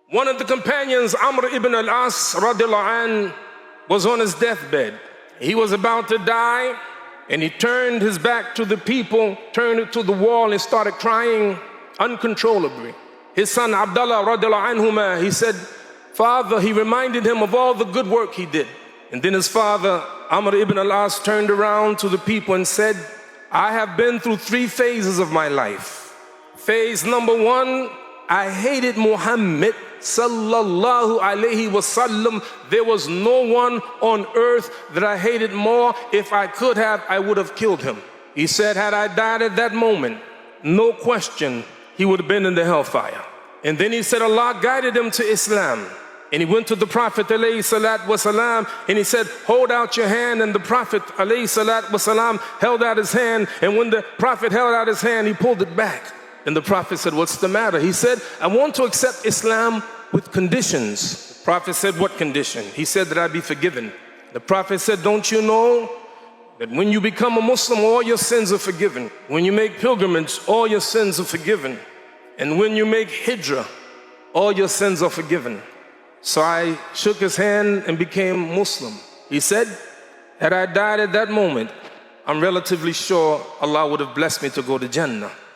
One of the companions, Amr ibn al-As radiallahu anh, was on his deathbed. He was about to die, and he turned his back to the people, turned it to the wall, and started crying uncontrollably. His son Abdullah radiallahu anhuma, he said, Father, he reminded him of all the good work he did. And then his father, Amr ibn al-As, turned around to the people and said, I have been through 3 phases of my life. Phase number 1, I hated Muhammad sallallahu alayhi wasallam. There was no one on earth that I hated more. If I could have, I would have killed him. He said, had I died at that moment, no question, he would have been in the hellfire. And then he said Allah guided him to Islam. And he went to the Prophet ﷺ and he said, hold out your hand. And the Prophet ﷺ held out his hand. And when the Prophet held out his hand, he pulled it back. And the Prophet said, what's the matter? He said, I want to accept Islam with conditions. The Prophet said, what condition? He said that I be forgiven. The Prophet said, don't you know that when you become a Muslim, all your sins are forgiven? When you make pilgrimage, all your sins are forgiven. And when you make hijrah, all your sins are forgiven. So I shook his hand and became Muslim. He said, had I died at that moment, I'm relatively sure Allah would have blessed me to go to Jannah.